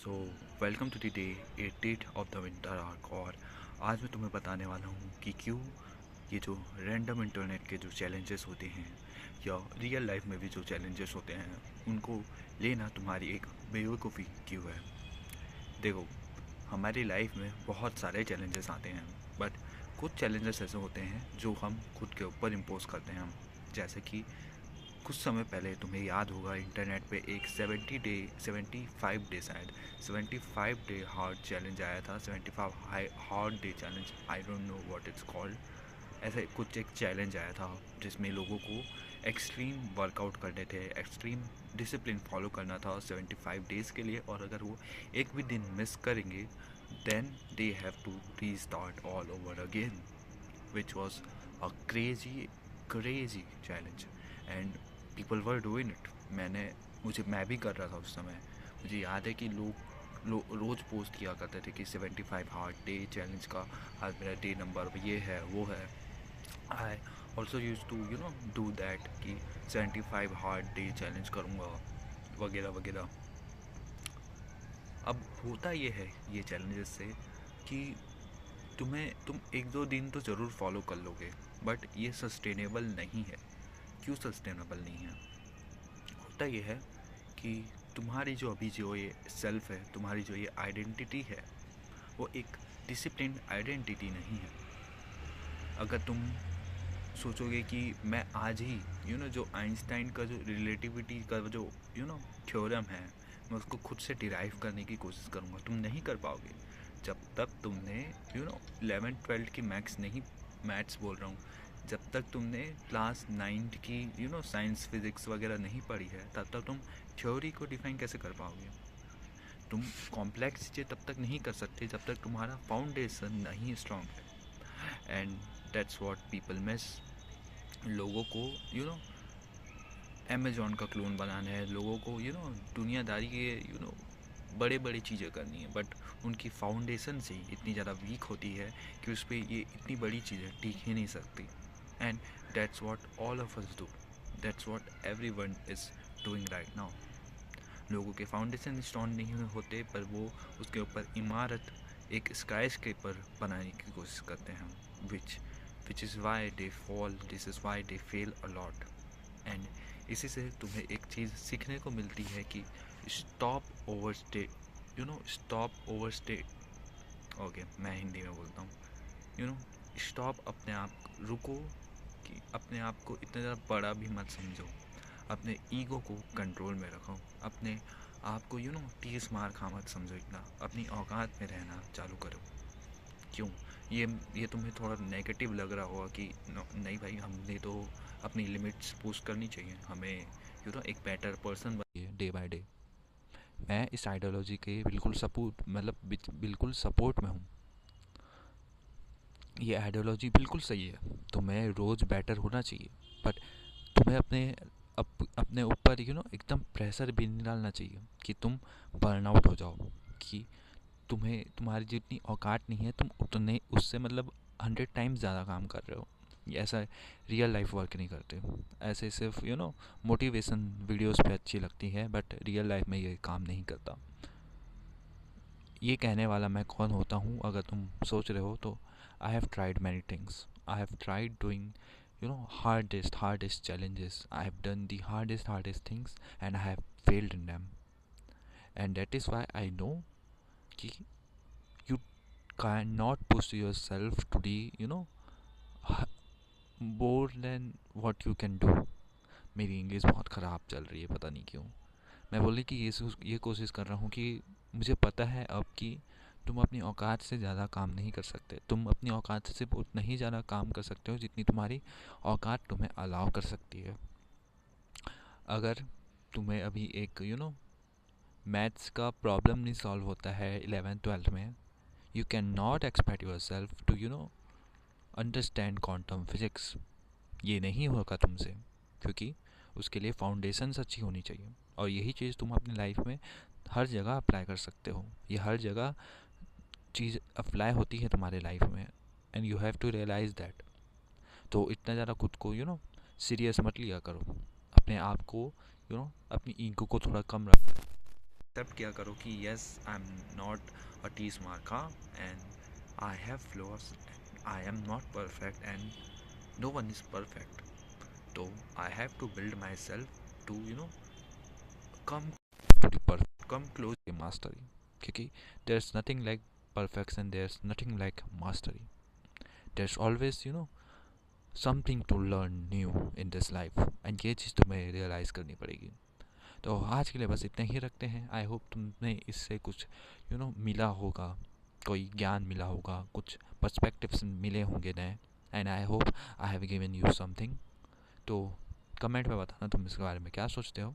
So welcome to the day 8 of the winter arc. और आज मैं तुम्हें बताने वाला हूँ कि क्यों ये जो रैंडम इंटरनेट के जो चैलेंजेस होते हैं या रियल लाइफ में भी जो चैलेंजेस होते हैं उनको लेना तुम्हारी एक बेवकूफ़ी क्यों है। देखो, हमारी लाइफ में बहुत सारे चैलेंजेस आते हैं, बट कुछ चैलेंजेस ऐसे होते हैं जो हम खुद के ऊपर इम्पोज करते हैं हम। जैसे कि कुछ समय पहले तुम्हें याद होगा इंटरनेट पे एक 75 डे शायद 75 डे हार्ड चैलेंज आया था। 75 hard day challenge, I don't know what it's called. ऐसे कुछ एक चैलेंज आया था जिसमें लोगों को एक्सट्रीम वर्कआउट करने थे, एक्सट्रीम डिसिप्लिन फॉलो करना था 75 डेज़ के लिए। और अगर वो एक भी दिन मिस करेंगे then they have to restart all over again, which was a crazy challenge and people were doing it। मैं भी कर रहा था उस समय। मुझे याद है कि रोज़ पोस्ट किया करते थे कि 75 हार्ड डे चैलेंज का आज मेरा डे नंबर ये है वो है। I also use to do that कि 75 हार्ड डे चैलेंज करूँगा वगैरह वगैरह। अब होता ये है ये चैलेंजेस से कि तुम एक दो दिन तो ज़रूर फॉलो कर लोगे, बट ये सस्टेनेबल नहीं है। क्यों सस्टेनेबल नहीं है? होता ये है कि तुम्हारी जो अभी जो ये सेल्फ है, तुम्हारी जो ये आइडेंटिटी है, वो एक डिसिप्लिन आइडेंटिटी नहीं है। अगर तुम सोचोगे कि मैं आज ही जो आइंस्टाइन का जो रिलेटिविटी का जो थ्योरम है, मैं उसको खुद से डिराइव करने की कोशिश करूँगा, तुम नहीं कर पाओगे। जब तक तुमने 11th 12th की मैथ्स बोल रहा हूँ, जब तक तुमने क्लास 9th की साइंस फिज़िक्स वगैरह नहीं पढ़ी है, तब तक तुम थ्योरी को डिफाइन कैसे कर पाओगे। तुम कॉम्प्लेक्स चीज़ें तब तक नहीं कर सकते जब तक तुम्हारा फाउंडेशन नहीं स्ट्रांग है। And that's what people miss. लोगों को अमेजोन का क्लोन बनाना है, लोगों को दुनियादारी के बड़े बड़े चीज़ें करनी है, बट उनकी फाउंडेशन से इतनी ज़्यादा वीक होती है कि उस पर ये इतनी बड़ी चीज़ें टिक ही नहीं सकती। And that's what all of us do, that's what everyone is doing right now. लोगों के फाउंडेशन स्ट्रॉन्ग नहीं होते, पर वो उसके ऊपर इमारत, एक स्काई स्केपर बनाने की कोशिश करते हैं, which is why they fall, this is why they fail a lot. And इसी से तुम्हें एक चीज़ सीखने को मिलती है कि stop over stay, stop over stay. Okay, मैं हिंदी में बोलता हूँ। स्टॉप, अपने आप रुको, कि अपने आप को इतना ज़्यादा बड़ा भी मत समझो, अपने ईगो को कंट्रोल में रखो, अपने आप को तीस मार खा मत समझो, इतना अपनी औकात में रहना चालू करो। क्यों? ये तुम्हें थोड़ा नेगेटिव लग रहा होगा कि नहीं भाई, हमने तो अपनी लिमिट्स पुश करनी चाहिए, हमें एक बेटर पर्सन बनिए डे बाय डे। मैं इस आइडियोलॉजी के बिल्कुल सपोर्ट, मतलब बिल्कुल सपोर्ट में हूँ। ये आइडियोलॉजी बिल्कुल सही है, तुम्हें रोज़ बेटर होना चाहिए, बट तुम्हें अपने ऊपर एकदम प्रेशर भी नहीं डालना चाहिए कि तुम बर्नआउट हो जाओ, कि तुम्हारी जितनी औकात नहीं है तुम उतने उससे 100 टाइम्स ज़्यादा काम कर रहे हो। ये ऐसा रियल लाइफ वर्क नहीं करते। ऐसे सिर्फ मोटिवेशन वीडियोस पे अच्छी लगती है, बट रियल लाइफ में ये काम नहीं करता। ये कहने वाला मैं कौन होता हूँ अगर तुम सोच रहे हो तो। I have tried many things, I have tried doing hardest challenges, I have done the hardest things and I have failed in them, and that is why I know कि you cannot push yourself to the more than what you can do। मेरी English बहुत ख़राब चल रही है, पता नहीं क्यों। मैं बोली कि ये कोशिश कर रहा हूँ कि मुझे पता है अब कि तुम अपनी औकात से ज़्यादा काम नहीं कर सकते। तुम अपनी औकात से सिर्फ उतना ही ज़्यादा काम कर सकते हो जितनी तुम्हारी औकात तुम्हें अलाउ कर सकती है। अगर तुम्हें अभी एक मैथ्स का प्रॉब्लम नहीं सॉल्व होता है 11th 12th में, you can not expect yourself to understand quantum physics. ये नहीं होगा तुमसे, क्योंकि उसके लिए फाउंडेशंस अच्छी होनी चाहिए। और यही चीज़ तुम अपनी लाइफ में हर जगह अप्लाई कर सकते हो। ये हर जगह चीज़ अप्लाई होती है तुम्हारे लाइफ में, and you have to realize that. तो इतना ज़्यादा खुद को सीरियस मत लिया करो। अपने आप को अपनी ईगो को थोड़ा कम रखो। एक्सेप्ट किया करो कि yes I am not a T smart हाँ, and I have flaws, I am not perfect and no one is perfect. तो I have to build myself to come to the perfect, come close to mastery. क्योंकि there is nothing like perfection, there's nothing like mastery. There's always something to learn new in this life, and ये चीज़ तुम्हें realise करनी पड़ेगी. तो आज के लिए बस इतना ही रखते हैं. आई होप तुम्हें इससे कुछ मिला होगा, कोई ज्ञान मिला होगा, कुछ पर्सपेक्टिव्स मिले होंगे नए, and I hope I have given you something. तो कमेंट में बताना तुम इसके बारे में क्या सोचते हो.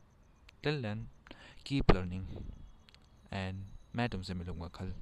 Till then keep learning, and मैं तुमसे मिलूँगा कल.